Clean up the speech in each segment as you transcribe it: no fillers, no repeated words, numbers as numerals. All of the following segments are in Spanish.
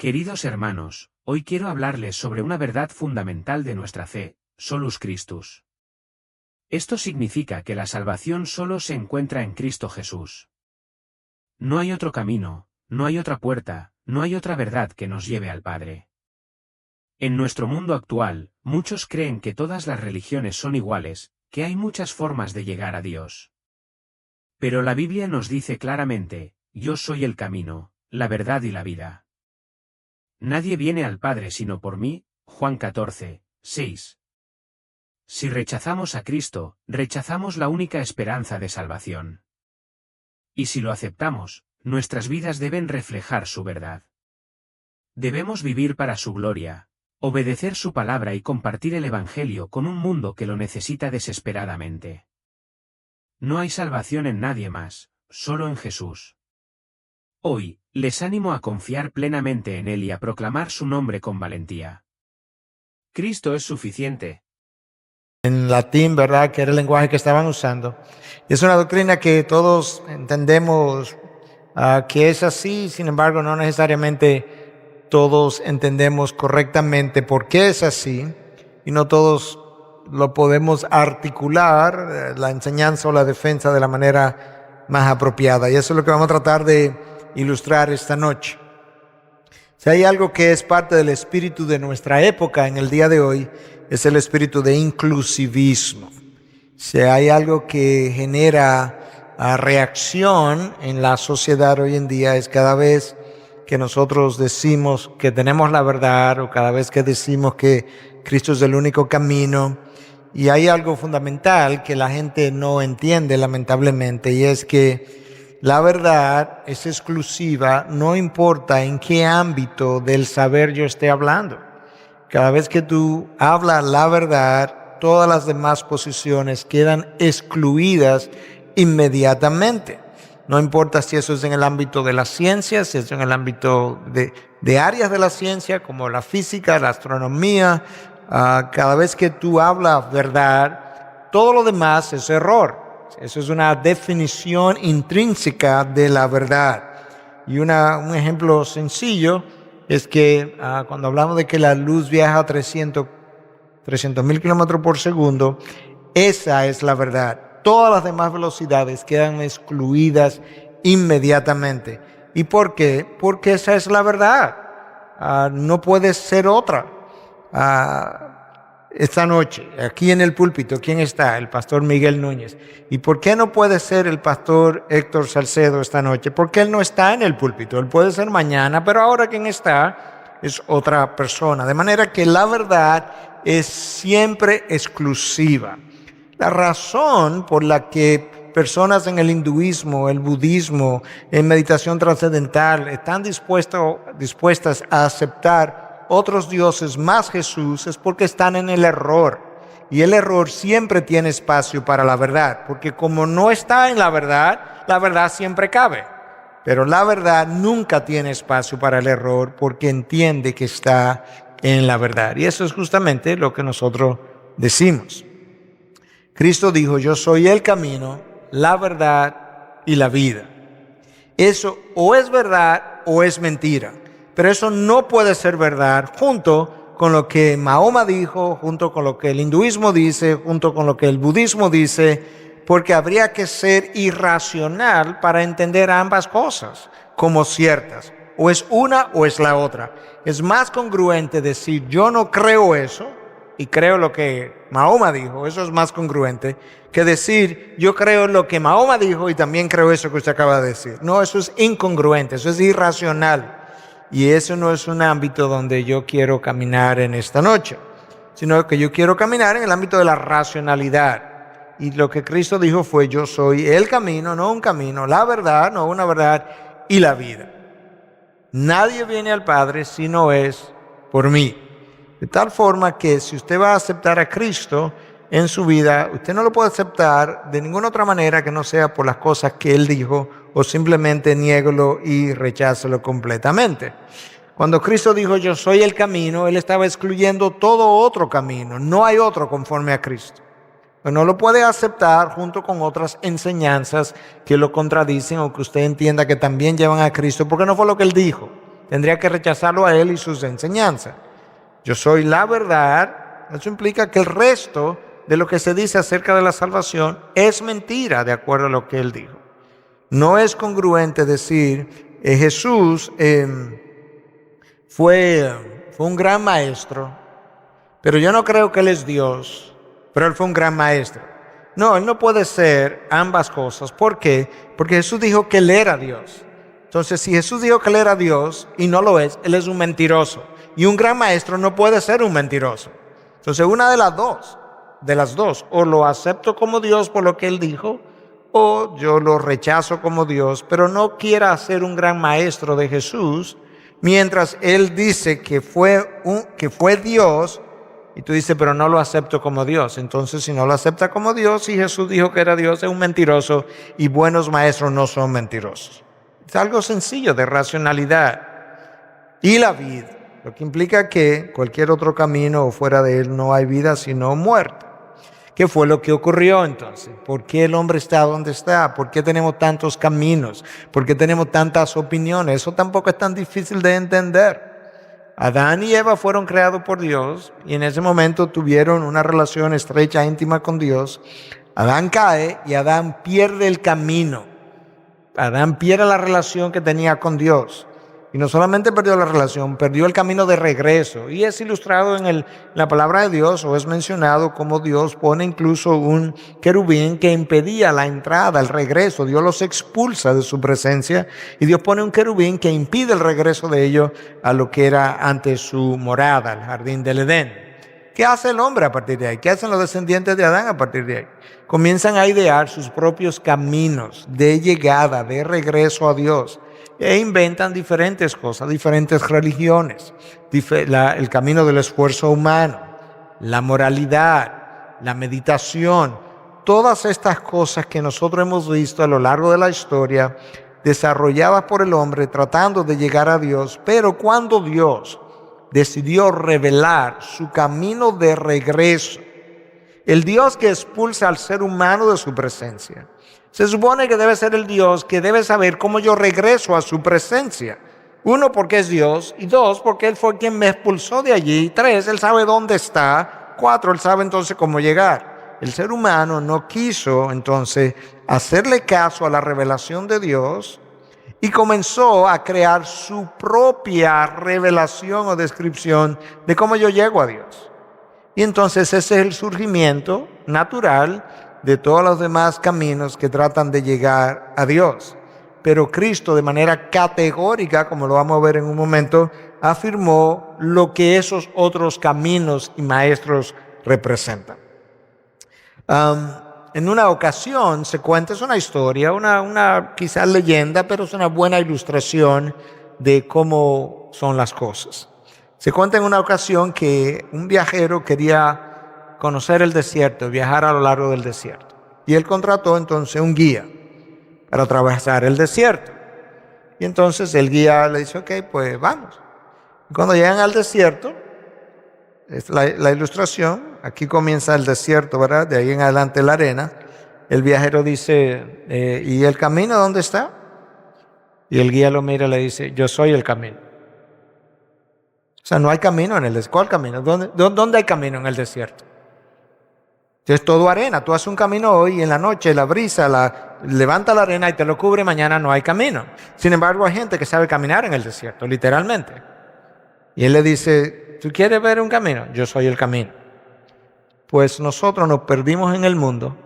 Queridos hermanos, hoy quiero hablarles sobre una verdad fundamental de nuestra fe, Solus Christus. Esto significa que la salvación solo se encuentra en Cristo Jesús. No hay otro camino, no hay otra puerta, no hay otra verdad que nos lleve al Padre. En nuestro mundo actual, muchos creen que todas las religiones son iguales, que hay muchas formas de llegar a Dios. Pero la Biblia nos dice claramente, yo soy el camino, la verdad y la vida. Nadie viene al Padre sino por mí, Juan 14, 6. Si rechazamos a Cristo, rechazamos la única esperanza de salvación. Y si lo aceptamos, nuestras vidas deben reflejar su verdad. Debemos vivir para su gloria, obedecer su palabra y compartir el Evangelio con un mundo que lo necesita desesperadamente. No hay salvación en nadie más, solo en Jesús. Hoy, les animo a confiar plenamente en Él y a proclamar su nombre con valentía. Cristo es suficiente. En latín, ¿verdad? Que era el lenguaje que estaban usando. Es una doctrina que todos entendemos que es así, sin embargo, no necesariamente todos entendemos correctamente por qué es así, y no todos lo podemos articular, la enseñanza o la defensa de la manera más apropiada. Y eso es lo que vamos a tratar de ilustrar esta noche. Si hay algo que es parte del espíritu de nuestra época en el día de hoy, es el espíritu de inclusivismo. Si hay algo que genera reacción en la sociedad hoy en día, es cada vez que nosotros decimos que tenemos la verdad, o cada vez que decimos que Cristo es el único camino. Y hay algo fundamental que la gente no entiende, lamentablemente, y es que la verdad es exclusiva, no importa en qué ámbito del saber yo esté hablando. Cada vez que tú hablas la verdad, todas las demás posiciones quedan excluidas inmediatamente. No importa si eso es en el ámbito de la ciencia, si es en el ámbito de áreas de la ciencia como la física, la astronomía. Cada vez que tú hablas verdad, todo lo demás es error. Eso es una definición intrínseca de la verdad. Y un ejemplo sencillo es que cuando hablamos de que la luz viaja a 300,000 kilómetros por segundo, esa es la verdad. Todas las demás velocidades quedan excluidas inmediatamente. ¿Y por qué? Porque esa es la verdad. No puede ser otra. Esta noche, aquí en el púlpito, ¿quién está? El pastor Miguel Núñez. ¿Y por qué no puede ser el pastor Héctor Salcedo esta noche? Porque él no está en el púlpito. Él puede ser mañana, pero ahora quien está es otra persona. De manera que la verdad es siempre exclusiva. La razón por la que personas en el hinduismo, el budismo, en meditación trascendental están dispuestas a aceptar otros dioses más Jesús es porque están en el error. Y el error siempre tiene espacio para la verdad, porque como no está en la verdad siempre cabe. Pero la verdad nunca tiene espacio para el error porque entiende que está en la verdad. Y eso es justamente lo que nosotros decimos. Cristo dijo, yo soy el camino, la verdad y la vida. Eso o es verdad o es mentira. Pero eso no puede ser verdad junto con lo que Mahoma dijo, junto con lo que el hinduismo dice, junto con lo que el budismo dice, porque habría que ser irracional para entender ambas cosas como ciertas. O es una o es la otra. Es más congruente decir yo no creo eso y creo lo que Mahoma dijo, eso es más congruente, que decir yo creo lo que Mahoma dijo y también creo eso que usted acaba de decir. No, eso es incongruente, eso es irracional. Y eso no es un ámbito donde yo quiero caminar en esta noche, sino que yo quiero caminar en el ámbito de la racionalidad. Y lo que Cristo dijo fue, yo soy el camino, no un camino, la verdad, no una verdad, y la vida. Nadie viene al Padre si no es por mí. De tal forma que si usted va a aceptar a Cristo en su vida, usted no lo puede aceptar de ninguna otra manera que no sea por las cosas que Él dijo, o simplemente niéguelo y rechácelo completamente. Cuando Cristo dijo yo soy el camino, Él estaba excluyendo todo otro camino. No hay otro conforme a Cristo. Pero no lo puede aceptar junto con otras enseñanzas que lo contradicen o que usted entienda que también llevan a Cristo, porque no fue lo que Él dijo. tendría que rechazarlo a él y sus enseñanzas. Yo soy la verdad, eso implica que el resto de lo que se dice acerca de la salvación es mentira, de acuerdo a lo que él dijo. No es congruente decir, Jesús fue un gran maestro, pero yo no creo que él es Dios, pero él fue un gran maestro. No, él no puede ser ambas cosas. ¿Por qué? Porque Jesús dijo que él era Dios. Entonces, si Jesús dijo que él era Dios y no lo es, él es un mentiroso. Y un gran maestro no puede ser un mentiroso. Entonces, una de las dos, o lo acepto como Dios por lo que él dijo, o yo lo rechazo como Dios, pero no quiera ser un gran maestro de Jesús, mientras él dice que fue Dios, y tú dices, pero no lo acepto como Dios. Entonces, si no lo acepta como Dios, y Jesús dijo que era Dios, es un mentiroso, y buenos maestros no son mentirosos. Es algo sencillo de racionalidad. Y la vida, lo que implica que cualquier otro camino o fuera de él no hay vida sino muerte. ¿Qué fue lo que ocurrió entonces? ¿Por qué el hombre está donde está? ¿Por qué tenemos tantos caminos? ¿Por qué tenemos tantas opiniones? Eso tampoco es tan difícil de entender. Adán y Eva fueron creados por Dios y en ese momento tuvieron una relación estrecha, íntima con Dios. Adán cae y Adán pierde el camino. Adán pierde la relación que tenía con Dios. Y no solamente perdió la relación, perdió el camino de regreso. Y es ilustrado en la palabra de Dios, o es mencionado como Dios pone incluso un querubín que impedía la entrada, el regreso. Dios los expulsa de su presencia y Dios pone un querubín que impide el regreso de ellos a lo que era antes su morada, el jardín del Edén. ¿Qué hace el hombre a partir de ahí? ¿Qué hacen los descendientes de Adán a partir de ahí? Comienzan a idear sus propios caminos de llegada, de regreso a Dios. E inventan diferentes cosas, diferentes religiones, el camino del esfuerzo humano, la moralidad, la meditación, todas estas cosas que nosotros hemos visto a lo largo de la historia, desarrolladas por el hombre tratando de llegar a Dios, pero cuando Dios decidió revelar su camino de regreso, el Dios que expulsa al ser humano de su presencia, se supone que debe ser el Dios que debe saber cómo yo regreso a su presencia. Uno, porque es Dios. Y dos, porque Él fue quien me expulsó de allí. Tres, Él sabe dónde está. Cuatro, Él sabe entonces cómo llegar. El ser humano no quiso entonces hacerle caso a la revelación de Dios y comenzó a crear su propia revelación o descripción de cómo yo llego a Dios. Y entonces ese es el surgimiento natural de todos los demás caminos que tratan de llegar a Dios. Pero Cristo, de manera categórica, como lo vamos a ver en un momento, afirmó lo que esos otros caminos y maestros representan. En una ocasión se cuenta, es una historia, una quizás leyenda, pero es una buena ilustración de cómo son las cosas. Se cuenta en una ocasión que un viajero quería conocer el desierto, viajar a lo largo del desierto. Y él contrató entonces un guía para atravesar el desierto. Y entonces el guía le dice, ok, pues vamos. Y cuando llegan al desierto, es la ilustración, aquí comienza el desierto, ¿verdad? De ahí en adelante la arena. El viajero dice, ¿y el camino dónde está? Y el guía lo mira y le dice, yo soy el camino. O sea, no hay camino en el desierto. ¿Cuál camino? ¿Dónde hay camino en el desierto? Es todo arena. Tú haces un camino hoy y en la noche la brisa levanta la arena y te lo cubre, mañana no hay camino. Sin embargo, hay gente que sabe caminar en el desierto, literalmente. Y él le dice, ¿tú quieres ver un camino? Yo soy el camino. Pues nosotros nos perdimos en el mundo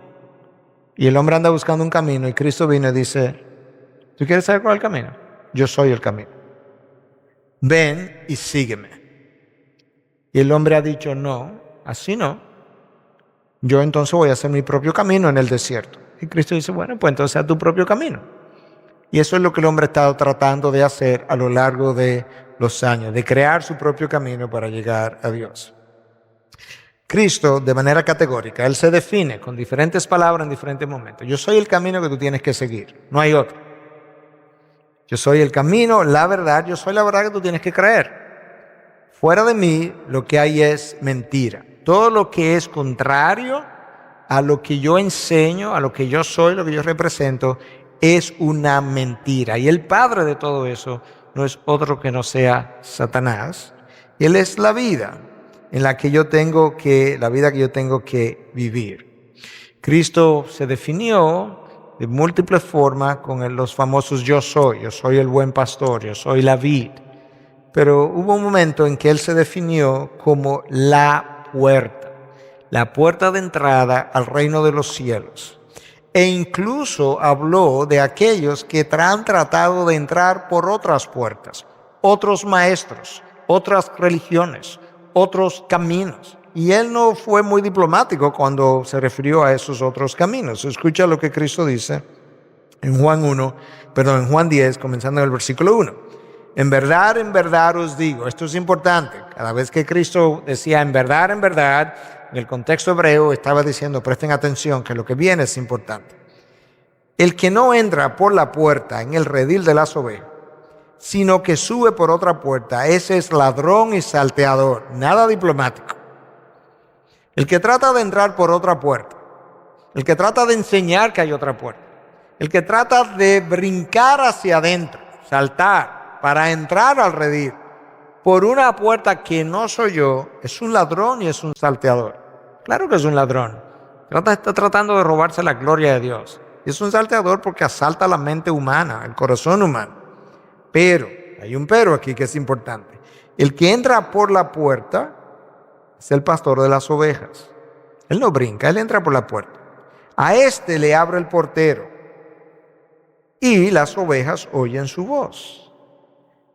y el hombre anda buscando un camino y Cristo vino y dice, ¿tú quieres saber cuál es el camino? Yo soy el camino. Ven y sígueme. Y el hombre ha dicho, no, así no. Yo entonces voy a hacer mi propio camino en el desierto. Y Cristo dice, bueno, pues entonces haz tu propio camino. Y eso es lo que el hombre ha estado tratando de hacer a lo largo de los años, de crear su propio camino para llegar a Dios. Cristo, de manera categórica, Él se define con diferentes palabras en diferentes momentos. Yo soy el camino que tú tienes que seguir, no hay otro. Yo soy el camino, la verdad, yo soy la verdad que tú tienes que creer. Fuera de mí, lo que hay es mentira. Todo lo que es contrario a lo que yo enseño, a lo que yo soy, lo que yo represento, es una mentira. Y el padre de todo eso no es otro que no sea Satanás. Él es la vida en la que la vida que yo tengo que vivir. Cristo se definió de múltiples formas con los famosos yo soy el buen pastor, yo soy la vid. Pero hubo un momento en que Él se definió como la puerta de entrada al reino de los cielos. E incluso habló de aquellos que han tratado de entrar por otras puertas, otros maestros, otras religiones, otros caminos. Y Él no fue muy diplomático cuando se refirió a esos otros caminos. Escucha lo que Cristo dice en Juan 10, comenzando en el versículo 1. En verdad os digo, esto es importante. Cada vez que Cristo decía en verdad, en el contexto hebreo estaba diciendo, presten atención, que lo que viene es importante. El que no entra por la puerta en el redil de las ovejas, sino que sube por otra puerta, ese es ladrón y salteador, nada diplomático. El que trata de entrar por otra puerta, el que trata de enseñar que hay otra puerta, el que trata de brincar hacia adentro, saltar para entrar al redil por una puerta que no soy yo, es un ladrón y es un salteador. Claro que es un ladrón. Está tratando de robarse la gloria de Dios. Y es un salteador porque asalta la mente humana, el corazón humano. Pero, hay un pero aquí que es importante. El que entra por la puerta es el pastor de las ovejas. Él no brinca, él entra por la puerta. A este le abre el portero y las ovejas oyen su voz.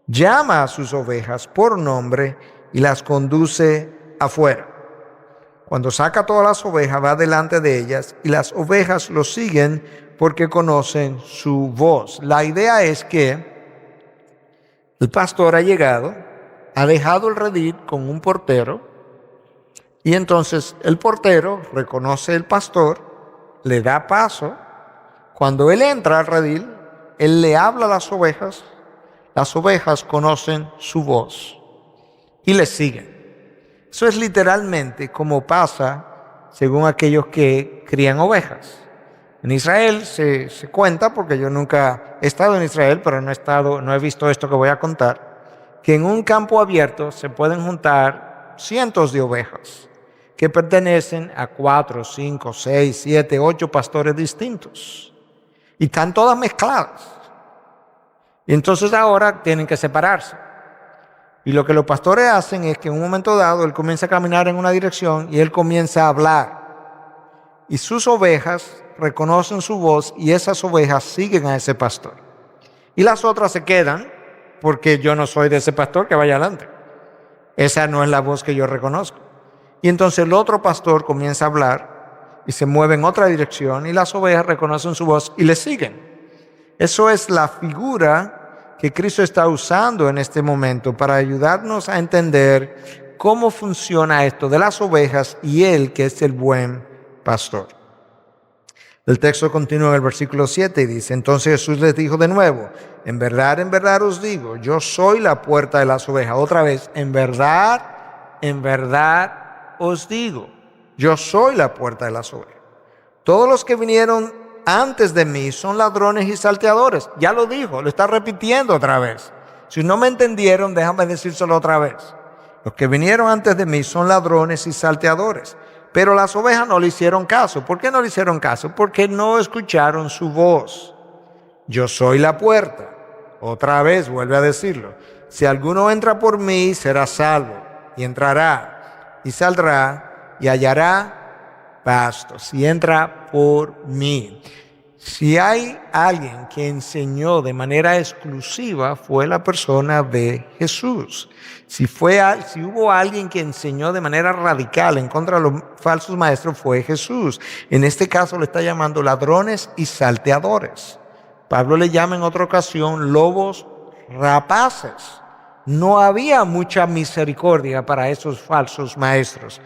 Llama a sus ovejas por nombre y las conduce afuera. Cuando saca todas las ovejas, va delante de ellas y las ovejas lo siguen porque conocen su voz. La idea es que el pastor ha llegado, ha dejado el redil con un portero y entonces el portero reconoce al pastor, le da paso. Cuando él entra al redil, él le habla a las ovejas conocen su voz y le siguen. Eso es literalmente como pasa según aquellos que crían ovejas. En Israel se cuenta, porque yo nunca he estado en Israel, pero no he visto esto que voy a contar, que en un campo abierto se pueden juntar cientos de ovejas que pertenecen a 4, 5, 6, 7, 8 pastores distintos. Y están todas mezcladas. Y entonces ahora tienen que separarse. Y lo que los pastores hacen es que en un momento dado él comienza a caminar en una dirección y él comienza a hablar. Y sus ovejas reconocen su voz y esas ovejas siguen a ese pastor. Y las otras se quedan porque yo no soy de ese pastor que vaya adelante. Esa no es la voz que yo reconozco. Y entonces el otro pastor comienza a hablar y se mueve en otra dirección y las ovejas reconocen su voz y le siguen. Eso es la figura que Cristo está usando en este momento para ayudarnos a entender cómo funciona esto de las ovejas y Él que es el buen pastor. El texto continúa en el versículo 7 y dice, entonces Jesús les dijo de nuevo, en verdad os digo, yo soy la puerta de las ovejas. Otra vez, en verdad os digo, yo soy la puerta de las ovejas. Todos los que vinieron antes de mí son ladrones y salteadores. Ya lo dijo, lo está repitiendo otra vez. Si no me entendieron, déjame decírselo otra vez. Los que vinieron antes de mí son ladrones y salteadores. Pero las ovejas no le hicieron caso. ¿Por qué no le hicieron caso? Porque no escucharon su voz. Yo soy la puerta. Otra vez vuelve a decirlo. Si alguno entra por mí, será salvo. Y entrará y saldrá y hallará pasto. Si entra por mí. Si hay alguien que enseñó de manera exclusiva, fue la persona de Jesús. Si hubo alguien que enseñó de manera radical en contra de los falsos maestros, fue Jesús. En este caso le está llamando ladrones y salteadores. Pablo le llama en otra ocasión lobos rapaces. No había mucha misericordia para esos falsos maestros.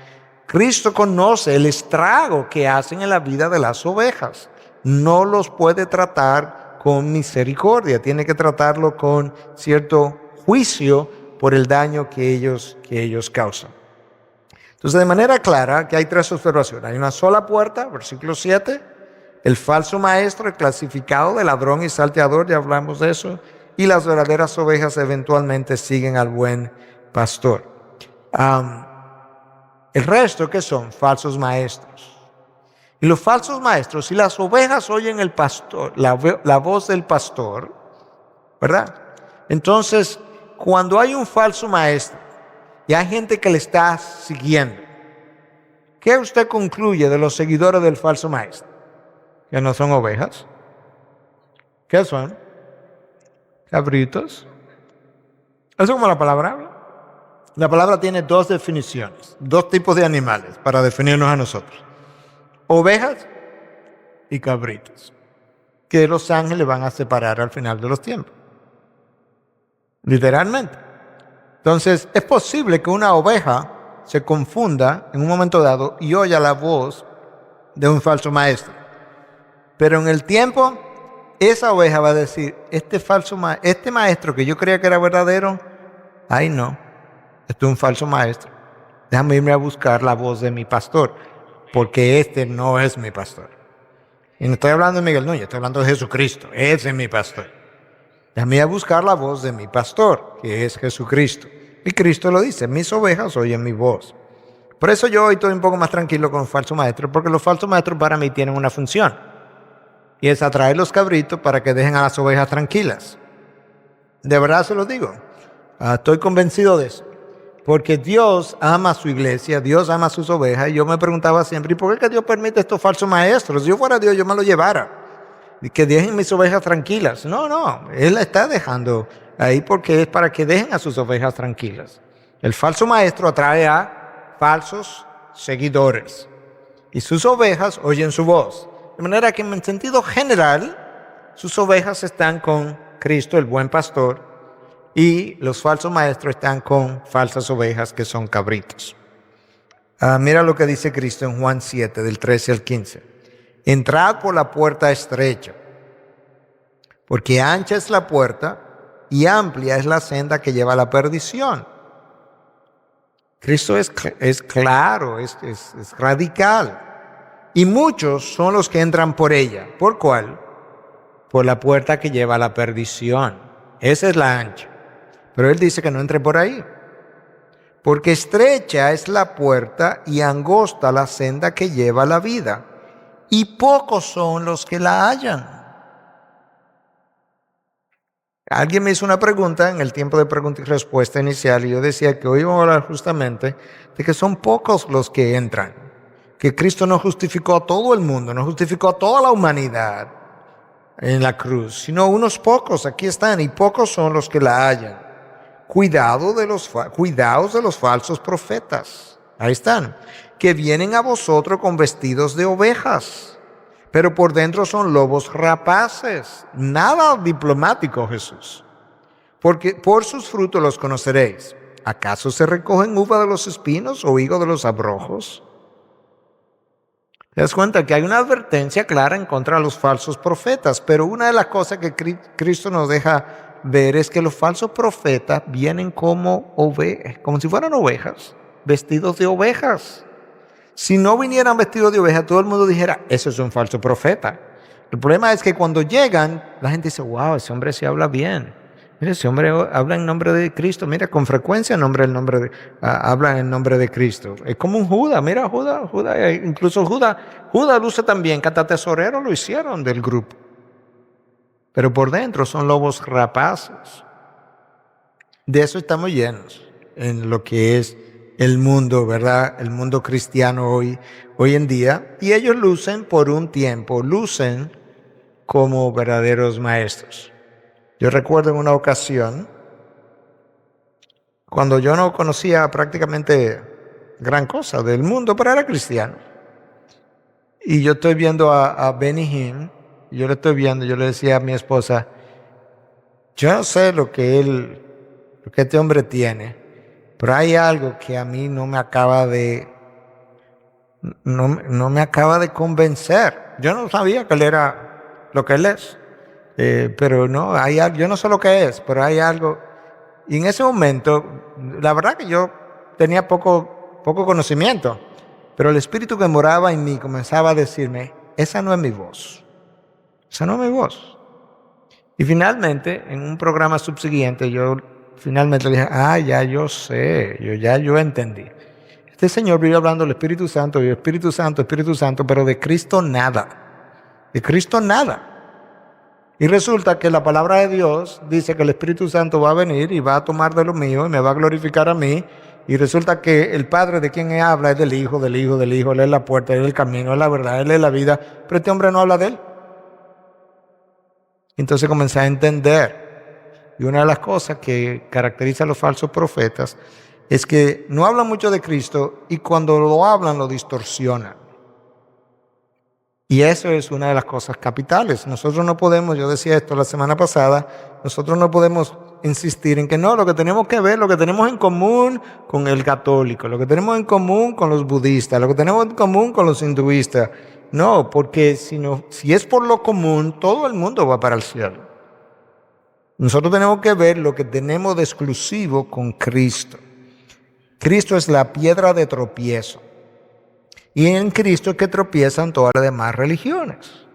Cristo conoce el estrago que hacen en la vida de las ovejas. No los puede tratar con misericordia, tiene que tratarlo con cierto juicio por el daño que ellos causan. Entonces, de manera clara, que hay tres observaciones. Hay una sola puerta, versículo 7, el falso maestro, el clasificado de ladrón y salteador, ya hablamos de eso. y las verdaderas ovejas eventualmente siguen al buen pastor. El resto, ¿qué son? Falsos maestros. Y los falsos maestros, si las ovejas oyen el pastor, la voz del pastor, ¿verdad? Entonces, cuando hay un falso maestro y hay gente que le está siguiendo, ¿qué usted concluye de los seguidores del falso maestro? Que no son ovejas. ¿Qué son? Cabritos. Eso es como la palabra habla. La palabra tiene dos definiciones, dos tipos de animales para definirnos a nosotros. Ovejas y cabritos, que los ángeles van a separar al final de los tiempos. Literalmente. Entonces, es posible que una oveja se confunda en un momento dado y oya la voz de un falso maestro. Pero en el tiempo, esa oveja va a decir, este maestro que yo creía que era verdadero, ay no, este es un falso maestro. Déjame irme a buscar la voz de mi pastor, porque este no es mi pastor. Y no estoy hablando de Miguel Núñez, estoy hablando de Jesucristo, ese es mi pastor. Déjame ir a buscar la voz de mi pastor, que es Jesucristo. Y Cristo lo dice, mis ovejas oyen mi voz. Por eso yo hoy estoy un poco más tranquilo con los falsos maestros, porque los falsos maestros para mí tienen una función. Y es atraer los cabritos para que dejen a las ovejas tranquilas. De verdad se lo digo. Estoy convencido de eso. Porque Dios ama a su iglesia, Dios ama a sus ovejas. Y yo me preguntaba siempre, ¿y por qué que Dios permite estos falsos maestros? Si yo fuera Dios, yo me los llevara. Y que dejen mis ovejas tranquilas. No, Él la está dejando ahí porque es para que dejen a sus ovejas tranquilas. El falso maestro atrae a falsos seguidores. Y sus ovejas oyen su voz. De manera que en sentido general, sus ovejas están con Cristo, el buen pastor, y los falsos maestros están con falsas ovejas que son cabritos. Mira lo que dice Cristo en Juan 7, del 13 al 15. Entrad por la puerta estrecha, porque ancha es la puerta y amplia es la senda que lleva a la perdición. Cristo es claro, es radical. Y muchos son los que entran por ella. ¿Por cuál? Por la puerta que lleva a la perdición. Esa es la ancha. Pero Él dice que no entre por ahí. Porque estrecha es la puerta y angosta la senda que lleva a la vida. Y pocos son los que la hallan. Alguien me hizo una pregunta en el tiempo de pregunta y respuesta inicial y yo decía que hoy vamos a hablar justamente de que son pocos los que entran. Que Cristo no justificó a todo el mundo, no justificó a toda la humanidad en la cruz, sino unos pocos, aquí están, y pocos son los que la hallan. Cuidaos de los falsos profetas, ahí están, que vienen a vosotros con vestidos de ovejas, pero por dentro son lobos rapaces. Nada diplomático, Jesús. Porque por sus frutos los conoceréis. ¿Acaso se recogen uva de los espinos o higo de los abrojos? ¿Te das cuenta que hay una advertencia clara en contra de los falsos profetas? Pero una de las cosas que Cristo nos deja ver es que los falsos profetas vienen como si fueran ovejas, vestidos de ovejas. Si no vinieran vestidos de ovejas, todo el mundo dijera, eso es un falso profeta. El problema es que cuando llegan, la gente dice, wow, ese hombre sí habla bien. Mira, ese hombre habla en nombre de Cristo. Mira, con frecuencia habla en nombre de Cristo. Es como un Judas. Mira, Judas, incluso Judas luce también, que hasta tesorero lo hicieron del grupo. Pero por dentro son lobos rapaces. De eso estamos llenos en lo que es el mundo, ¿verdad? El mundo cristiano hoy en día. Y ellos lucen por un tiempo, lucen como verdaderos maestros. Yo recuerdo en una ocasión, cuando yo no conocía prácticamente gran cosa del mundo, pero era cristiano. Y yo estoy viendo a Benny Hinn, yo le estoy viendo, yo le decía a mi esposa, yo no sé lo que este hombre tiene, pero hay algo que a mí no me acaba de convencer. Yo no sabía que él era lo que él es. Pero no, hay algo, yo no sé lo que es, pero hay algo. Y en ese momento, la verdad que yo tenía poco conocimiento, pero el espíritu que moraba en mí comenzaba a decirme, esa no es mi voz, esa no es mi voz. Y finalmente, en un programa subsiguiente, yo finalmente le dije, ya yo sé, yo entendí. Este señor vive hablando del Espíritu Santo, Espíritu Santo, pero de Cristo nada. De Cristo nada. Y resulta que la palabra de Dios dice que el Espíritu Santo va a venir y va a tomar de lo mío y me va a glorificar a mí. Y resulta que el Padre de quien habla es del Hijo, del Hijo, del Hijo. Él es la puerta, Él es el camino, Él es la verdad, Él es la vida. Pero este hombre no habla de Él. Entonces comencé a entender. Y una de las cosas que caracteriza a los falsos profetas es que no hablan mucho de Cristo y cuando lo hablan lo distorsionan. Y eso es una de las cosas capitales. Nosotros no podemos, yo decía esto la semana pasada, nosotros no podemos insistir en que no, lo que tenemos que ver, lo que tenemos en común con el católico, lo que tenemos en común con los budistas, lo que tenemos en común con los hinduistas. No, porque si es por lo común, todo el mundo va para el cielo. Nosotros tenemos que ver lo que tenemos de exclusivo con Cristo. Cristo es la piedra de tropiezo. Y en Cristo es que tropiezan todas las demás religiones.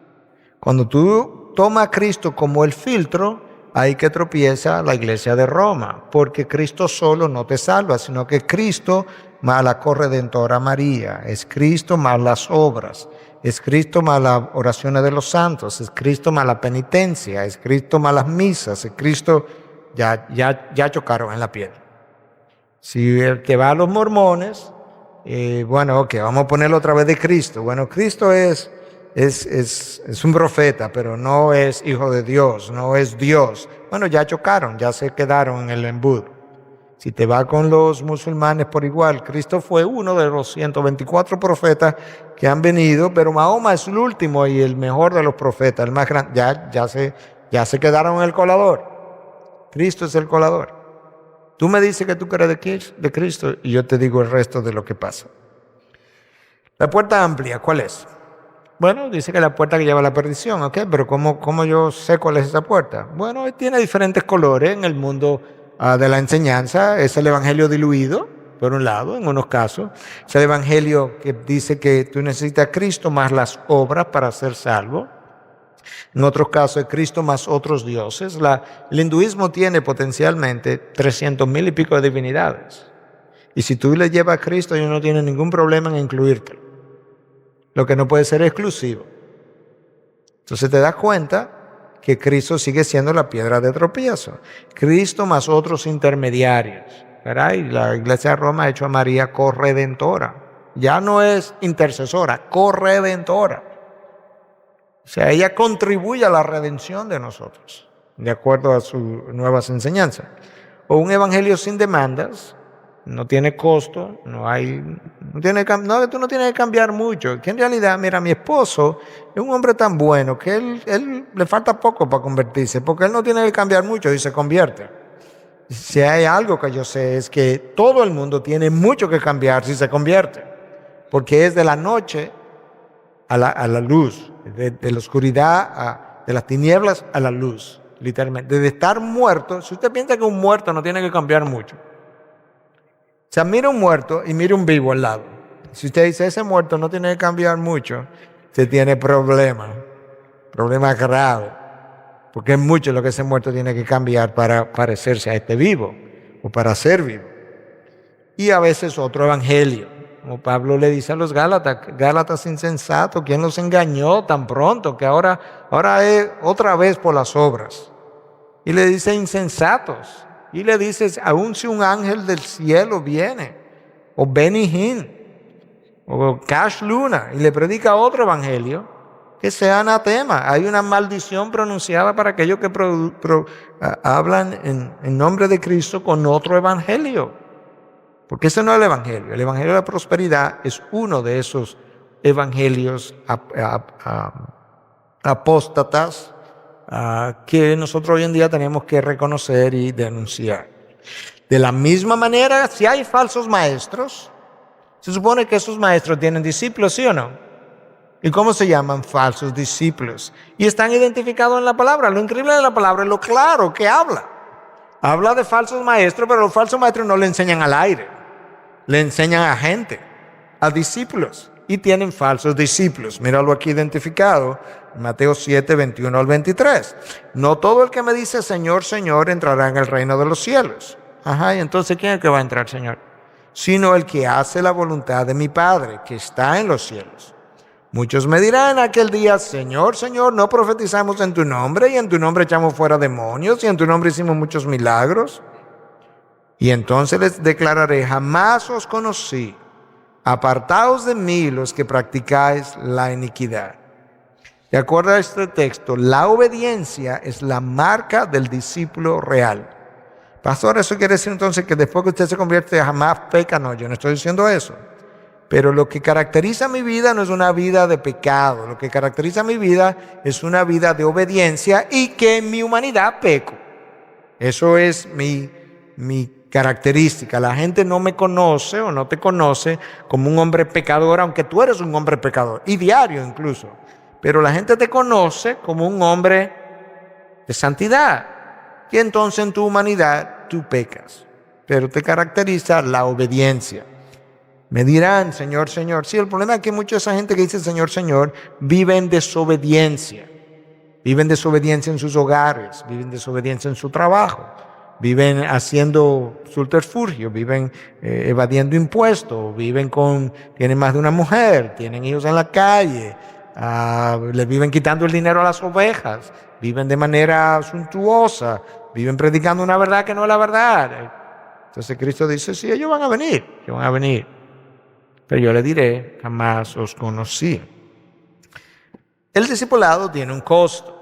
Cuando tú tomas a Cristo como el filtro, ahí que tropieza la iglesia de Roma, porque Cristo solo no te salva, sino que Cristo más la corredentora María, es Cristo más las obras, es Cristo más las oraciones de los santos, es Cristo más la penitencia, es Cristo más las misas, es Cristo, ya chocaron en la piedra. Si el que va a los mormones, vamos a ponerlo otra vez de Cristo. Bueno, Cristo es un profeta, pero no es hijo de Dios, no es Dios. Bueno, ya chocaron, ya se quedaron en el embudo. Si te va con los musulmanes por igual, Cristo fue uno de los 124 profetas que han venido, pero Mahoma es el último y el mejor de los profetas, el más grande. Ya se quedaron en el colador. Cristo es el colador. Tú me dices que tú crees de Cristo y yo te digo el resto de lo que pasa. La puerta amplia, ¿cuál es? Bueno, dice que la puerta que lleva a la perdición, ¿ok? Pero ¿cómo yo sé cuál es esa puerta? Bueno, tiene diferentes colores en el mundo de la enseñanza. Es el evangelio diluido, por un lado, en unos casos. Es el evangelio que dice que tú necesitas a Cristo más las obras para ser salvo. En otros casos, es Cristo más otros dioses. El hinduismo tiene potencialmente 300,000 y pico de divinidades. Y si tú le llevas a Cristo, ellos no tienen ningún problema en incluirte. Lo que no puede ser exclusivo. Entonces te das cuenta que Cristo sigue siendo la piedra de tropiezo. Cristo más otros intermediarios. ¿Verdad? Y la iglesia de Roma ha hecho a María corredentora. Ya no es intercesora, corredentora. O sea, ella contribuye a la redención de nosotros, de acuerdo a sus nuevas enseñanzas. O un evangelio sin demandas, no tiene costo, tú no tienes que cambiar mucho. Que en realidad, mira, mi esposo es un hombre tan bueno que él le falta poco para convertirse, porque él no tiene que cambiar mucho y se convierte. Si hay algo que yo sé es que todo el mundo tiene mucho que cambiar si se convierte, porque es de la noche a la luz, de la oscuridad, de las tinieblas a la luz, literalmente. De estar muerto, si usted piensa que un muerto no tiene que cambiar mucho, o sea, mira un muerto y mira un vivo al lado. Si usted dice, ese muerto no tiene que cambiar mucho, usted tiene problemas graves, porque es mucho lo que ese muerto tiene que cambiar para parecerse a este vivo, o para ser vivo. Y a veces otro evangelio. Como Pablo le dice a los Gálatas insensatos, ¿quién los engañó tan pronto? Que ahora es otra vez por las obras. Y le dice insensatos. Y le dice, aun si un ángel del cielo viene, o Benny Hinn, o Cash Luna, y le predica otro evangelio, que sea anatema. Hay una maldición pronunciada para aquellos que hablan en nombre de Cristo con otro evangelio. Porque ese no es el evangelio. El evangelio de la prosperidad es uno de esos evangelios apóstatas que nosotros hoy en día tenemos que reconocer y denunciar. De la misma manera, si hay falsos maestros, se supone que esos maestros tienen discípulos, ¿sí o no? ¿Y cómo se llaman? Falsos discípulos. Y están identificados en la palabra. Lo increíble de la palabra es lo claro que habla. Habla de falsos maestros, pero los falsos maestros no le enseñan al aire. Le enseñan a gente, a discípulos. y tienen falsos discípulos. Míralo aquí identificado, Mateo 7, 21 al 23. No todo el que me dice Señor, Señor entrará en el reino de los cielos. Ajá, y entonces ¿quién es el que va a entrar, Señor? Sino el que hace la voluntad de mi Padre, que está en los cielos. Muchos me dirán en aquel día, Señor, Señor, ¿no profetizamos en tu nombre? Y en tu nombre echamos fuera demonios, y en tu nombre hicimos muchos milagros. Y entonces les declararé, jamás os conocí. Apartaos de mí los que practicáis la iniquidad. De acuerdo a este texto, la obediencia es la marca del discípulo real. Pastor, ¿eso quiere decir entonces que después que usted se convierte jamás peca? No, yo no estoy diciendo eso. Pero lo que caracteriza mi vida no es una vida de pecado. Lo que caracteriza mi vida es una vida de obediencia y que en mi humanidad peco. Eso es mi característica. La gente no me conoce o no te conoce como un hombre pecador, aunque tú eres un hombre pecador, y diario incluso. Pero la gente te conoce como un hombre de santidad. Y entonces en tu humanidad tú pecas. Pero te caracteriza la obediencia. Me dirán, Señor, Señor. Sí, el problema es que mucha de esa gente que dice Señor, Señor, vive en desobediencia. Viven desobediencia en sus hogares, viven desobediencia en su trabajo. Viven haciendo subterfugio, viven evadiendo impuestos, tienen más de una mujer, tienen hijos en la calle, le viven quitando el dinero a las ovejas, viven de manera suntuosa, viven predicando una verdad que no es la verdad. Entonces Cristo dice, sí, ellos van a venir, pero yo les diré, jamás os conocí. El discipulado tiene un costo.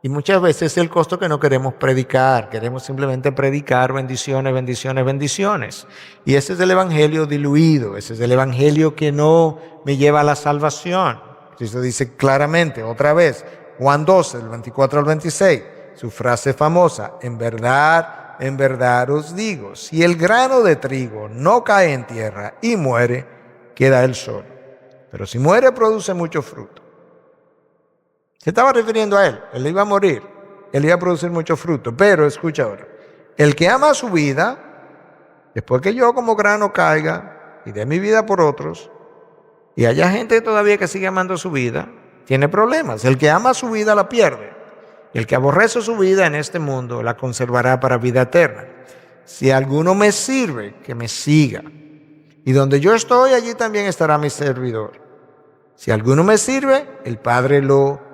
Y muchas veces es el costo que no queremos predicar. Queremos simplemente predicar bendiciones, bendiciones, bendiciones. Y ese es el evangelio diluido. Ese es el evangelio que no me lleva a la salvación. Cristo dice claramente, otra vez, Juan 12, del 24 al 26, su frase famosa, en verdad os digo, si el grano de trigo no cae en tierra y muere, queda él solo. Pero si muere, produce mucho fruto. Se estaba refiriendo a él iba a morir, él iba a producir mucho fruto, pero escucha ahora, el que ama su vida, después que yo como grano caiga y dé mi vida por otros, y haya gente todavía que sigue amando su vida, tiene problemas. El que ama su vida la pierde, el que aborrece su vida en este mundo la conservará para vida eterna. Si alguno me sirve, que me siga, y donde yo estoy, allí también estará mi servidor. Si alguno me sirve, el Padre lo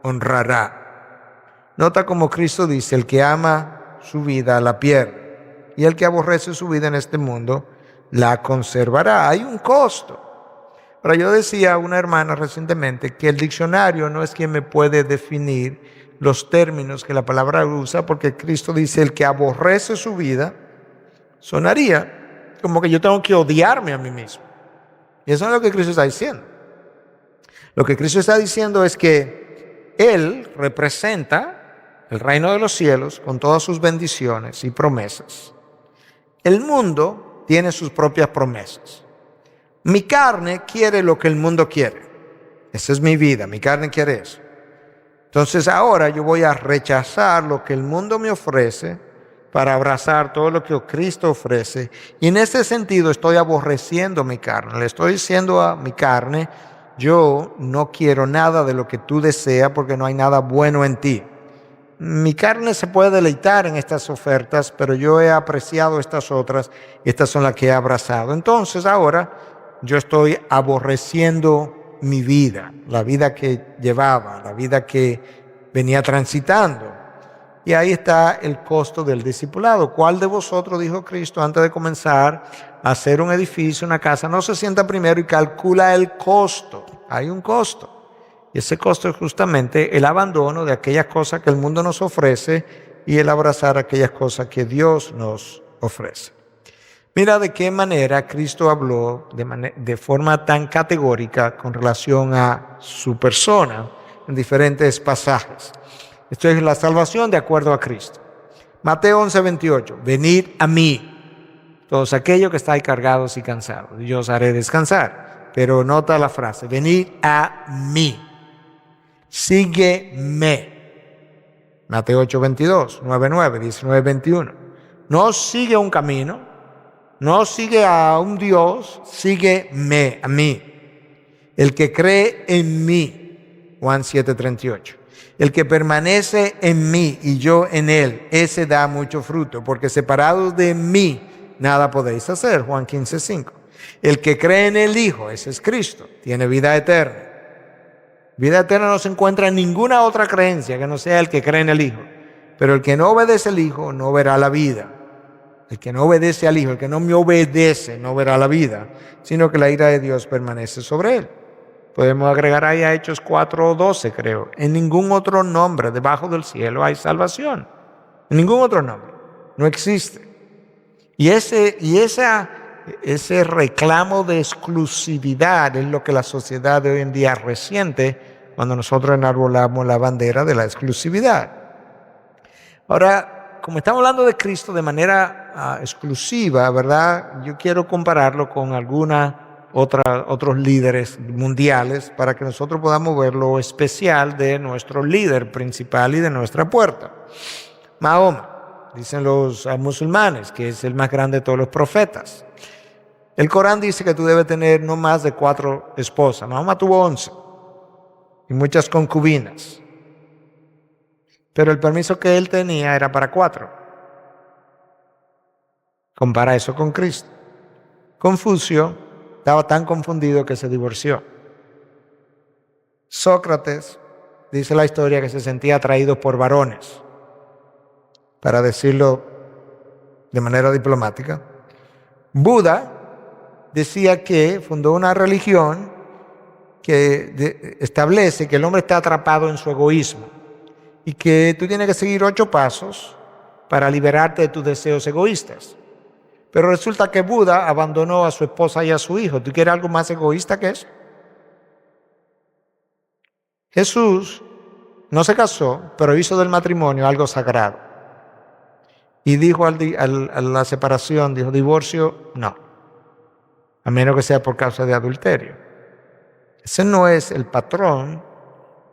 honrará. Nota como Cristo dice, el que ama su vida la pierde, y el que aborrece su vida en este mundo la conservará. Hay un costo. Pero yo decía a una hermana recientemente que el diccionario no es quien me puede definir los términos que la palabra usa, porque Cristo dice, el que aborrece su vida, sonaría como que yo tengo que odiarme a mí mismo. Y eso no es lo que Cristo está diciendo. Lo que Cristo está diciendo es que Él representa el reino de los cielos con todas sus bendiciones y promesas. El mundo tiene sus propias promesas. Mi carne quiere lo que el mundo quiere. Esa es mi vida, mi carne quiere eso. Entonces ahora yo voy a rechazar lo que el mundo me ofrece para abrazar todo lo que Cristo ofrece. Y en ese sentido estoy aborreciendo mi carne. Le estoy diciendo a mi carne, yo no quiero nada de lo que tú deseas porque no hay nada bueno en ti. Mi carne se puede deleitar en estas ofertas, pero yo he apreciado estas otras y estas son las que he abrazado. Entonces ahora yo estoy aborreciendo mi vida, la vida que llevaba, la vida que venía transitando. Y ahí está el costo del discipulado. ¿Cuál de vosotros, dijo Cristo, antes de comenzar a hacer un edificio, una casa, no se sienta primero y calcula el costo? Hay un costo. Y ese costo es justamente el abandono de aquellas cosas que el mundo nos ofrece y el abrazar aquellas cosas que Dios nos ofrece. Mira de qué manera Cristo habló de forma tan categórica con relación a su persona en diferentes pasajes. Esto es la salvación de acuerdo a Cristo. Mateo 11:28. Venid a mí, todos aquellos que estáis cargados y cansados, y yo os haré descansar. Pero nota la frase, venid a mí, sígueme. Mateo 8:22, 9:9, 19:21. No sigue un camino, no sigue a un Dios, sígueme a mí. El que cree en mí, Juan 7:38. El que permanece en mí y yo en él, ese da mucho fruto, porque separados de mí nada podéis hacer, Juan 15:5. El que cree en el Hijo, ese es Cristo, tiene vida eterna. Vida eterna no se encuentra en ninguna otra creencia que no sea el que cree en el Hijo. Pero el que no obedece al Hijo no verá la vida. El que no obedece al Hijo, el que no me obedece, no verá la vida, sino que la ira de Dios permanece sobre él. Podemos agregar ahí a Hechos 4:12, creo. En ningún otro nombre debajo del cielo hay salvación. En ningún otro nombre. No existe. Y ese reclamo de exclusividad es lo que la sociedad de hoy en día resiente cuando nosotros enarbolamos la bandera de la exclusividad. Ahora, como estamos hablando de Cristo de manera exclusiva, ¿verdad? Yo quiero compararlo con otros líderes mundiales para que nosotros podamos ver lo especial de nuestro líder principal y de nuestra puerta. Mahoma, dicen los musulmanes, que es el más grande de todos los profetas. El Corán dice que tú debes tener no más de 4 esposas. Mahoma tuvo 11 y muchas concubinas. Pero el permiso que él tenía era para 4. Compara eso con Cristo. Confucio estaba tan confundido que se divorció. Sócrates, dice la historia, que se sentía atraído por varones, para decirlo de manera diplomática. Buda decía que fundó una religión que establece que el hombre está atrapado en su egoísmo y que tú tienes que seguir 8 pasos para liberarte de tus deseos egoístas. Pero resulta que Buda abandonó a su esposa y a su hijo. ¿Tú quieres algo más egoísta que eso? Jesús no se casó, pero hizo del matrimonio algo sagrado. Y dijo a la separación, dijo, divorcio, no. A menos que sea por causa de adulterio. Ese no es el patrón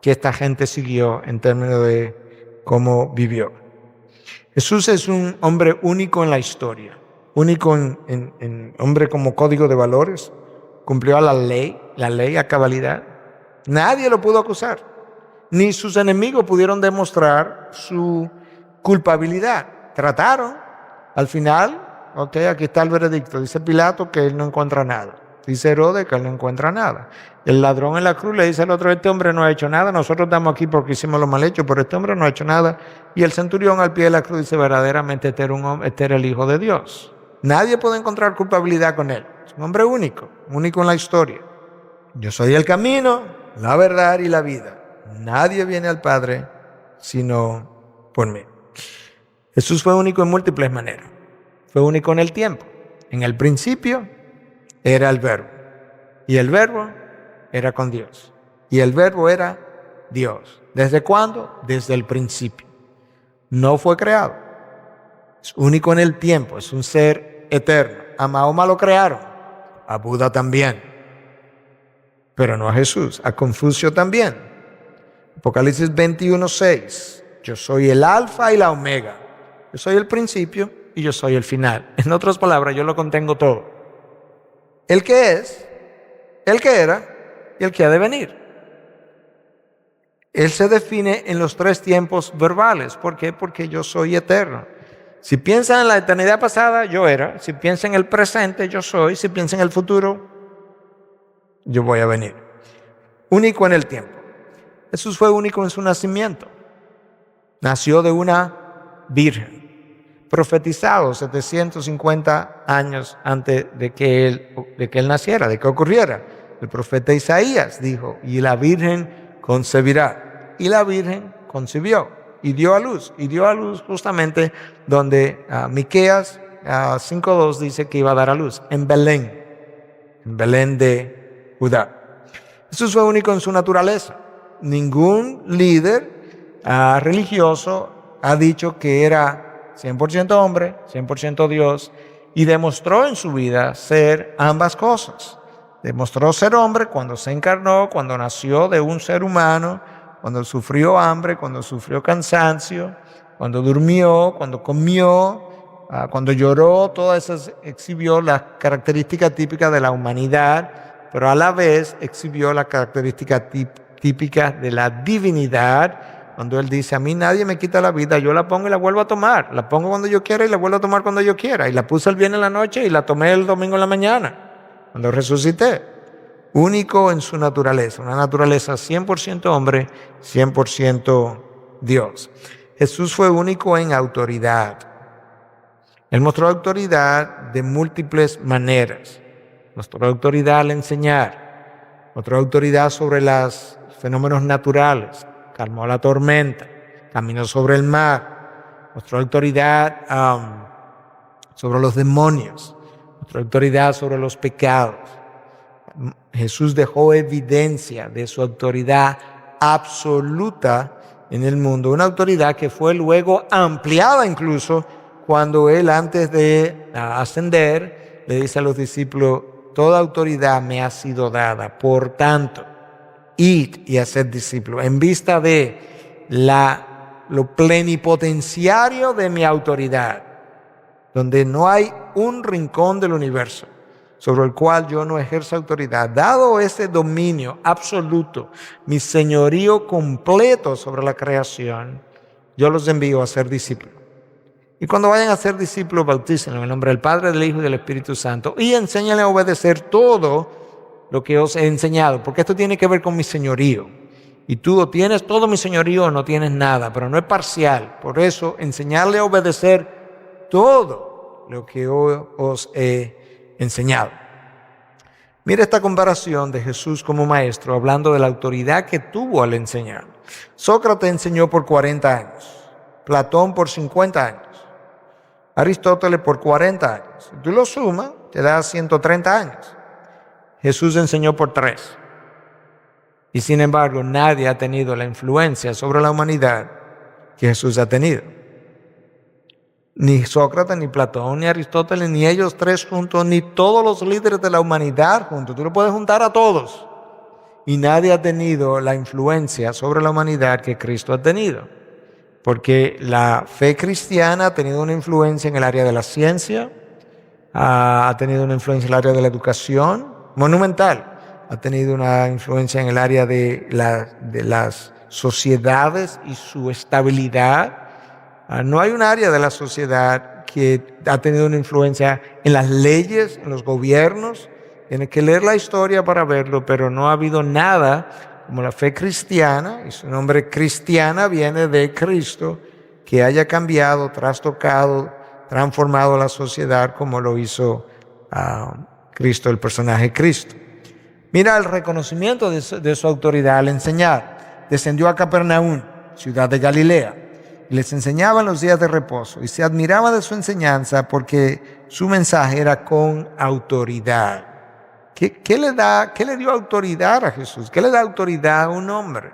que esta gente siguió en términos de cómo vivió. Jesús es un hombre único en la historia. Único en hombre como código de valores, cumplió a la ley a cabalidad. Nadie lo pudo acusar, ni sus enemigos pudieron demostrar su culpabilidad. Trataron, al final, aquí está el veredicto, dice Pilato que él no encuentra nada, dice Herodes que él no encuentra nada. El ladrón en la cruz le dice al otro, este hombre no ha hecho nada, nosotros estamos aquí porque hicimos lo mal hecho, pero este hombre no ha hecho nada. Y el centurión al pie de la cruz dice, verdaderamente este era el Hijo de Dios. Nadie puede encontrar culpabilidad con él. Es un hombre único en la historia. Yo soy el camino, la verdad y la vida. Nadie viene al Padre sino por mí. Jesús fue único en múltiples maneras. Fue único en el tiempo. En el principio era el Verbo. Y el Verbo era con Dios. Y el Verbo era Dios. ¿Desde cuándo? Desde el principio. No fue creado. Es único en el tiempo. Es un ser eterno. A Mahoma lo crearon, a Buda también, pero no a Jesús. A Confucio también. Apocalipsis 21:6. Yo soy el alfa y la omega. Yo soy el principio y yo soy el final. En otras palabras, yo lo contengo todo. El que es, el que era y el que ha de venir. Él se define en los 3 tiempos verbales. ¿Por qué? Porque yo soy eterno. Si piensa en la eternidad pasada, yo era. Si piensa en el presente, yo soy. Si piensa en el futuro, yo voy a venir. Único en el tiempo. Jesús fue único en su nacimiento. Nació de una virgen. Profetizado 750 años antes de que él naciera, de que ocurriera. El profeta Isaías dijo, y la virgen concebirá. Y la virgen concibió. Y dio a luz justamente donde Miqueas 5:2 dice que iba a dar a luz, en Belén de Judá. Jesús fue único en su naturaleza. Ningún líder religioso ha dicho que era 100% hombre, 100% Dios, y demostró en su vida ser ambas cosas. Demostró ser hombre cuando se encarnó, cuando nació de un ser humano, cuando sufrió hambre, cuando sufrió cansancio, cuando durmió, cuando comió, cuando lloró. Todas esas exhibió las características típicas de la humanidad pero a la vez exhibió la característica típica de la divinidad, cuando Él dice, a mí nadie me quita la vida, yo la pongo y la vuelvo a tomar, la pongo cuando yo quiera y la vuelvo a tomar cuando yo quiera, y la puse el viernes en la noche y la tomé el domingo en la mañana, cuando resucité. Único en su naturaleza, una naturaleza 100% hombre, 100% Dios. Jesús fue único en autoridad. Él mostró autoridad de múltiples maneras. Mostró autoridad al enseñar, mostró autoridad sobre los fenómenos naturales, calmó la tormenta, caminó sobre el mar, mostró autoridad sobre los demonios, mostró autoridad sobre los pecados. Jesús dejó evidencia de su autoridad absoluta en el mundo, una autoridad que fue luego ampliada incluso cuando Él, antes de ascender, le dice a los discípulos, toda autoridad me ha sido dada, por tanto, id y haced discípulos, en vista de lo plenipotenciario de mi autoridad, donde no hay un rincón del universo sobre el cual yo no ejerzo autoridad. Dado ese dominio absoluto, mi señorío completo sobre la creación, yo los envío a ser discípulos. Y cuando vayan a ser discípulos, bautícenlos en el nombre del Padre, del Hijo y del Espíritu Santo, y enséñenles a obedecer todo lo que os he enseñado, porque esto tiene que ver con mi señorío. Y tú o tienes todo mi señorío o no tienes nada, pero no es parcial. Por eso, enseñarle a obedecer todo lo que os he enseñado. Mira esta comparación de Jesús como maestro, hablando de la autoridad que tuvo al enseñar. Sócrates enseñó por 40 años, Platón por 50 años, Aristóteles por 40 años. Si tú lo sumas, te da 130 años. Jesús enseñó por 3. Y sin embargo, nadie ha tenido la influencia sobre la humanidad que Jesús ha tenido. Ni Sócrates, ni Platón, ni Aristóteles, ni ellos tres juntos, ni todos los líderes de la humanidad juntos. Tú lo puedes juntar a todos. Y nadie ha tenido la influencia sobre la humanidad que Cristo ha tenido. Porque la fe cristiana ha tenido una influencia en el área de la ciencia, ha tenido una influencia en el área de la educación, monumental. Ha tenido una influencia en el área de las sociedades y su estabilidad. No hay un área de la sociedad que ha tenido una influencia en las leyes, en los gobiernos. Tienes que leer la historia para verlo, pero no ha habido nada como la fe cristiana, y su nombre cristiana viene de Cristo, que haya cambiado, trastocado, transformado la sociedad como lo hizo Cristo, el personaje Cristo. Mira el reconocimiento de su autoridad al enseñar. Descendió a Capernaum, ciudad de Galilea, y les enseñaba en los días de reposo, y se admiraba de su enseñanza porque su mensaje era con autoridad. ¿Qué le dio autoridad a Jesús? ¿Qué le da autoridad a un hombre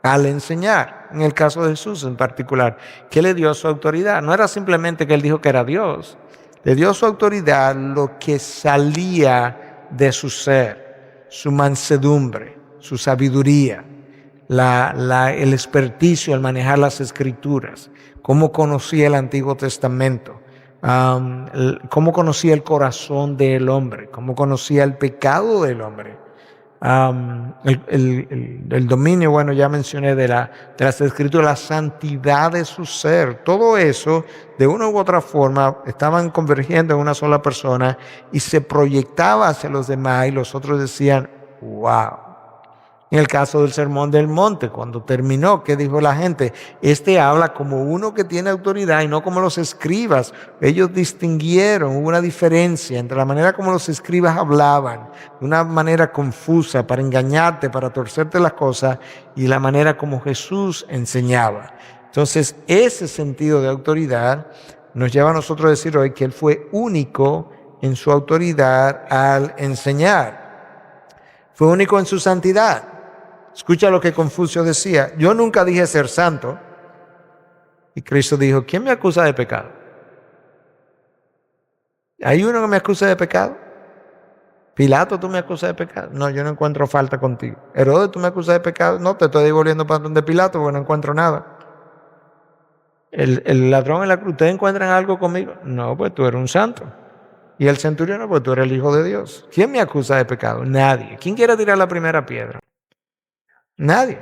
al enseñar? En el caso de Jesús en particular, ¿qué le dio su autoridad? No era simplemente que Él dijo que era Dios. Le dio su autoridad lo que salía de su ser, su mansedumbre, su sabiduría, el experticio al manejar las Escrituras, cómo conocía el Antiguo Testamento. Cómo conocía el corazón del hombre, cómo conocía el pecado del hombre, el dominio, bueno, ya mencioné de las Escrituras, la santidad de su ser. Todo eso, de una u otra forma, estaban convergiendo en una sola persona y se proyectaba hacia los demás y los otros decían, wow. En el caso del Sermón del Monte, cuando terminó, ¿qué dijo la gente? Este habla como uno que tiene autoridad y no como los escribas. Ellos distinguieron, hubo una diferencia entre la manera como los escribas hablaban, de una manera confusa para engañarte, para torcerte las cosas, y la manera como Jesús enseñaba. Entonces, ese sentido de autoridad nos lleva a nosotros a decir hoy que Él fue único en su autoridad al enseñar. Fue único en su santidad. Escucha lo que Confucio decía. Yo nunca dije ser santo. Y Cristo dijo, ¿quién me acusa de pecado? ¿Hay uno que me acusa de pecado? Pilato, ¿tú me acusas de pecado? No, yo no encuentro falta contigo. Herodes, ¿tú me acusas de pecado? No, te estoy devolviendo para donde Pilato porque no encuentro nada. El ladrón en la cruz, ¿ustedes encuentran algo conmigo? No, pues tú eres un santo. Y el centurión, no, pues tú eres el Hijo de Dios. ¿Quién me acusa de pecado? Nadie. ¿Quién quiere tirar la primera piedra? Nadie.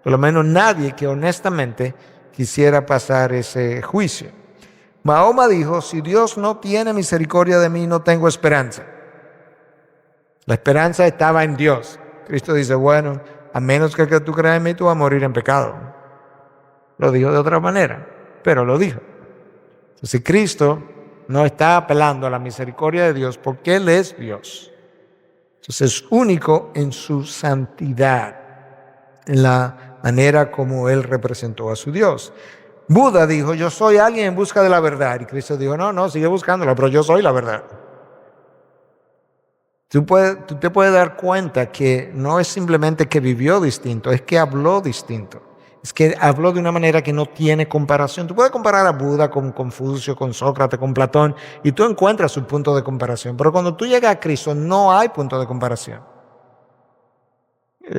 Por lo menos nadie que honestamente quisiera pasar ese juicio. Mahoma dijo, si Dios no tiene misericordia de mí, no tengo esperanza. La esperanza estaba en Dios. Cristo dice, bueno, a menos que tú creas en mí, tú vas a morir en pecado. Lo dijo de otra manera, pero lo dijo. Entonces Cristo no está apelando a la misericordia de Dios porque Él es Dios. Entonces es único en su santidad, en la manera como Él representó a su Dios. Buda dijo, yo soy alguien en busca de la verdad. Y Cristo dijo, no, sigue buscándola, pero yo soy la verdad. Tú te puedes dar cuenta que no es simplemente que vivió distinto, es que habló distinto. Es que habló de una manera que no tiene comparación. Tú puedes comparar a Buda con Confucio, con Sócrates, con Platón, y tú encuentras su punto de comparación. Pero cuando tú llegas a Cristo, no hay punto de comparación.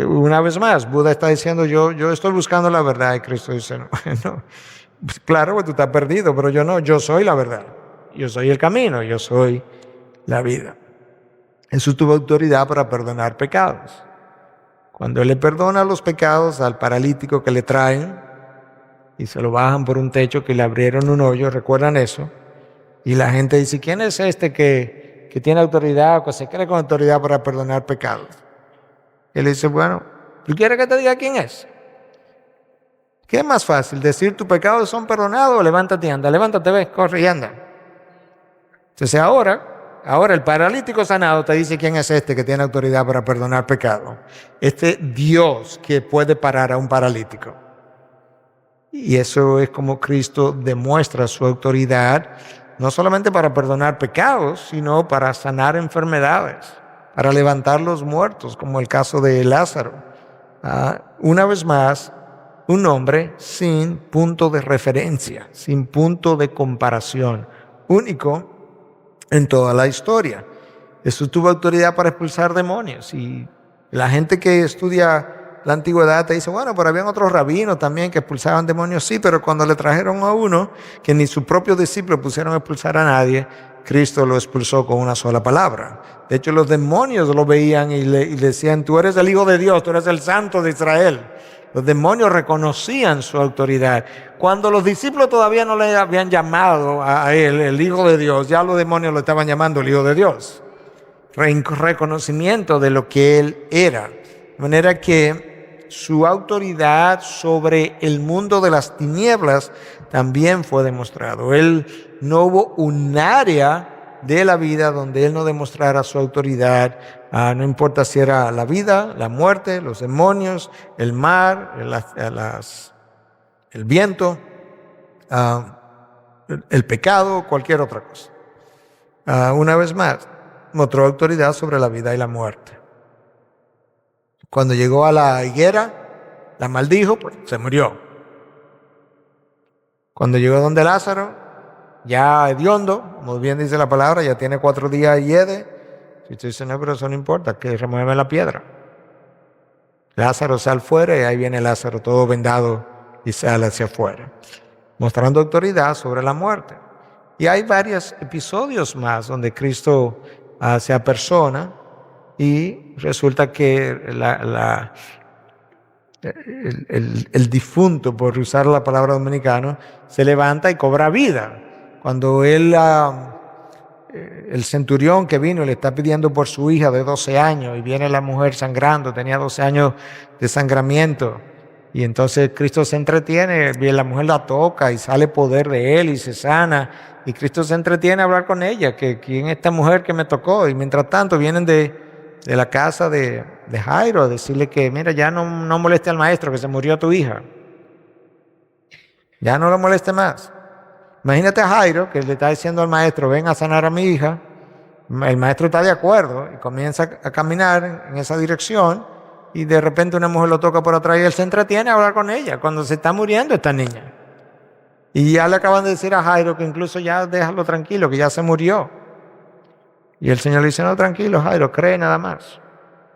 Una vez más, Buda está diciendo, yo estoy buscando la verdad, y Cristo dice, no. Claro, pues tú estás perdido, pero yo no, yo soy la verdad. Yo soy el camino, yo soy la vida. Jesús tuvo autoridad para perdonar pecados. Cuando Él le perdona los pecados al paralítico que le traen y se lo bajan por un techo que le abrieron un hoyo, ¿recuerdan eso? Y la gente dice, ¿quién es este que tiene autoridad o que se cree con autoridad para perdonar pecados? Él dice, bueno, ¿tú quieres que te diga quién es? ¿Qué es más fácil? ¿Decir tus pecados son perdonados o levántate y anda? Levántate, ve, corre y anda. Entonces ahora el paralítico sanado te dice quién es este que tiene autoridad para perdonar pecado. Este Dios que puede parar a un paralítico. Y eso es como Cristo demuestra su autoridad, no solamente para perdonar pecados, sino para sanar enfermedades, para levantar los muertos, como el caso de Lázaro. Una vez más, un hombre sin punto de referencia, sin punto de comparación, único en toda la historia. Jesús tuvo autoridad para expulsar demonios y la gente que estudia la antigüedad te dice, bueno, pero habían otros rabinos también que expulsaban demonios, sí, pero cuando le trajeron a uno que ni sus propios discípulos pusieron a expulsar a nadie, Cristo lo expulsó con una sola palabra. De hecho, los demonios lo veían y le decían, tú eres el Hijo de Dios, tú eres el Santo de Israel. Los demonios reconocían su autoridad. Cuando los discípulos todavía no le habían llamado a Él el Hijo de Dios, ya los demonios lo estaban llamando el Hijo de Dios. Reconocimiento de lo que Él era. De manera que su autoridad sobre el mundo de las tinieblas también fue demostrado. No hubo un área de la vida donde Él no demostrara su autoridad, no importa si era la vida, la muerte, los demonios, el mar, el viento, el pecado, cualquier otra cosa. Una vez más, mostró autoridad sobre la vida y la muerte. Cuando llegó a la higuera, la maldijo, pues se murió. Cuando llegó donde Lázaro, ya hediondo, como bien dice la palabra, ya tiene 4 días y hiede. Si usted dice, no, pero eso no importa, que remueve la piedra. Lázaro sale fuera y ahí viene Lázaro todo vendado y sale hacia afuera, mostrando autoridad sobre la muerte. Y hay varios episodios más donde Cristo se apersona y resulta que el difunto, por usar la palabra dominicana, se levanta y cobra vida. Cuando el centurión que vino y le está pidiendo por su hija de 12 años y viene la mujer sangrando, tenía 12 años de sangramiento, y entonces Cristo se entretiene, la mujer la toca y sale poder de Él y se sana, y Cristo se entretiene a hablar con ella, que quién es esta mujer que me tocó, y mientras tanto vienen de la casa de Jairo a decirle que mira, ya no moleste al maestro, que se murió tu hija, ya no lo moleste más. Imagínate a Jairo que le está diciendo al maestro, ven a sanar a mi hija. El maestro está de acuerdo y comienza a caminar en esa dirección y de repente una mujer lo toca por atrás y él se entretiene a hablar con ella cuando se está muriendo esta niña. Y ya le acaban de decir a Jairo que incluso ya déjalo tranquilo, que ya se murió. Y el Señor le dice, no, tranquilo Jairo, cree nada más.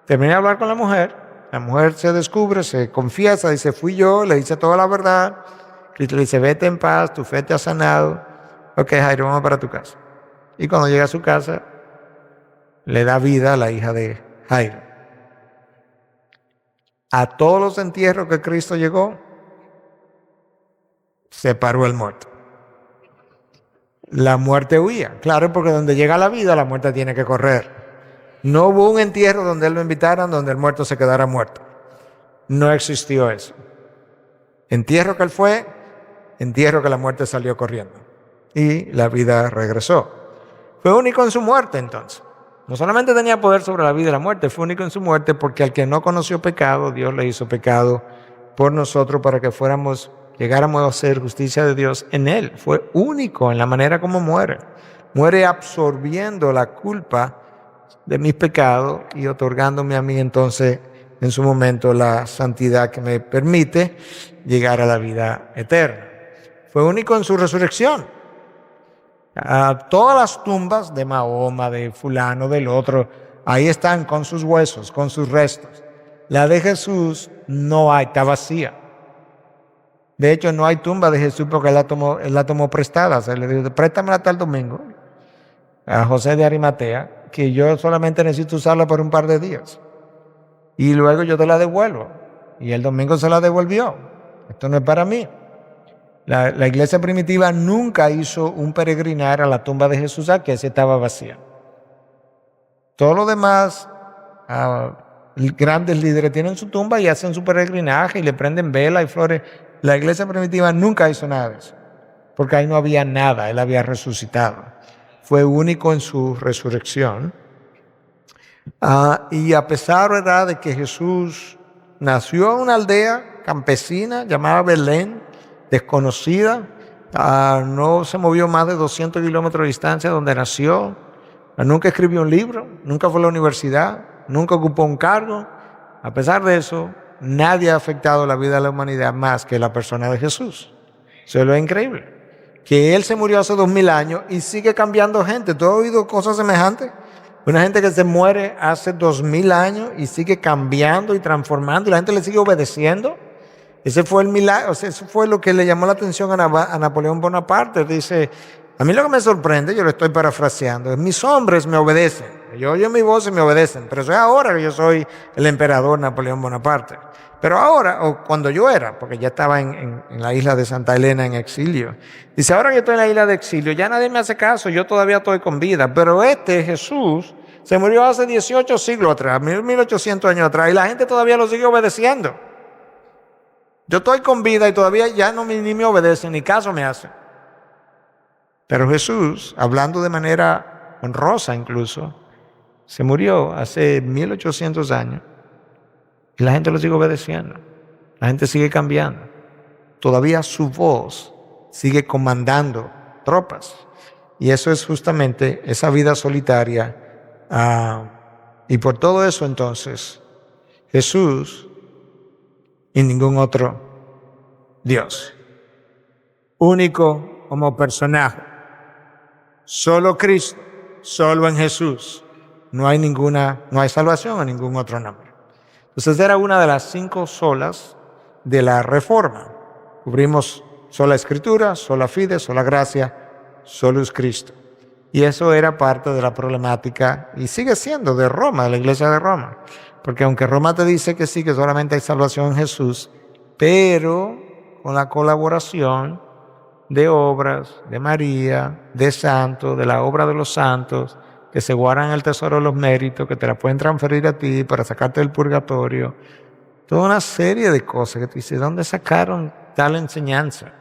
Termina de hablar con la mujer se descubre, se confiesa, dice, fui yo, le dice toda la verdad. Cristo le dice, vete en paz, tu fe te ha sanado. Ok, Jairo, vamos para tu casa. y cuando llega a su casa le da vida a la hija de Jairo. A todos los entierros que Cristo llegó, se paró el muerto. La muerte huía. Claro, porque donde llega la vida, la muerte tiene que correr. No hubo un entierro donde él lo invitaran, donde el muerto se quedara muerto. No existió eso. Entierro que él fue, entierro que la muerte salió corriendo. Y la vida regresó. Fue único en su muerte entonces. No solamente tenía poder sobre la vida y la muerte, fue único en su muerte porque al que no conoció pecado, Dios le hizo pecado por nosotros para que llegáramos a ser justicia de Dios en él. Fue único en la manera como muere. Muere absorbiendo la culpa de mis pecados y otorgándome a mí entonces en su momento la santidad que me permite llegar a la vida eterna. Fue único en su resurrección. Todas las tumbas de Mahoma, de fulano, del otro, ahí están con sus huesos, con sus restos. La de Jesús no hay, está vacía. De hecho, no hay tumba de Jesús porque él la tomó prestada. Se le dijo, préstamela hasta el domingo a José de Arimatea, que yo solamente necesito usarla por un par de días. Y luego yo te la devuelvo. Y el domingo se la devolvió. Esto no es para mí. La iglesia primitiva nunca hizo un peregrinar a la tumba de Jesús, que esa estaba vacía. Todo lo demás, grandes líderes tienen su tumba y hacen su peregrinaje y le prenden vela y flores. La iglesia primitiva nunca hizo nada de eso, porque ahí no había nada, él había resucitado. Fue único en su resurrección. Y a pesar, ¿verdad?, de que Jesús nació en una aldea campesina llamada Belén, desconocida, no se movió más de 200 kilómetros de distancia donde nació, nunca escribió un libro, nunca fue a la universidad, nunca ocupó un cargo. A pesar de eso, nadie ha afectado la vida de la humanidad más que la persona de Jesús. Eso es lo increíble. Que Él se murió hace 2000 años y sigue cambiando gente. ¿Tú has oído cosas semejantes? Una gente que se muere hace 2000 años y sigue cambiando y transformando y la gente le sigue obedeciendo. Ese fue el milagro, eso fue lo que le llamó la atención a Napoleón Bonaparte. Dice, a mí lo que me sorprende, yo lo estoy parafraseando, es mis hombres me obedecen. Yo oyo mi voz y me obedecen, pero eso es ahora que yo soy el emperador Napoleón Bonaparte. Pero ahora, o cuando yo era, porque ya estaba en la isla de Santa Elena en exilio, dice, ahora que estoy en la isla de exilio, ya nadie me hace caso, yo todavía estoy con vida, pero Jesús se murió hace 18 siglos atrás, 1800 años atrás, y la gente todavía lo sigue obedeciendo. Yo estoy con vida y todavía ya ni me obedecen, ni caso me hacen. Pero Jesús, hablando de manera honrosa incluso, se murió hace 1800 años y la gente lo sigue obedeciendo. La gente sigue cambiando. Todavía su voz sigue comandando tropas. Y eso es justamente esa vida solitaria. Y por todo eso entonces, Jesús y ningún otro Dios. Único como personaje. Solo Cristo, solo en Jesús. No hay salvación en ningún otro nombre. Entonces era una de las 5 solas de la Reforma. Cubrimos sola Escritura, sola fide, sola gracia, solus Cristo. Y eso era parte de la problemática y sigue siendo de Roma, de la iglesia de Roma. Porque aunque Roma te dice que sí, que solamente hay salvación en Jesús, pero con la colaboración de obras, de María, de santos, de la obra de los santos, que se guardan el tesoro de los méritos, que te la pueden transferir a ti para sacarte del purgatorio. Toda una serie de cosas que te dices, ¿dónde sacaron tal enseñanza?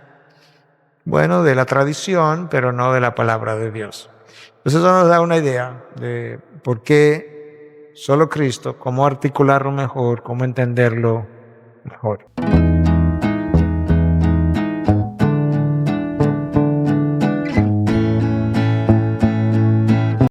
Bueno, de la tradición, pero no de la palabra de Dios. Entonces eso nos da una idea de por qué solo Cristo, cómo articularlo mejor, cómo entenderlo mejor.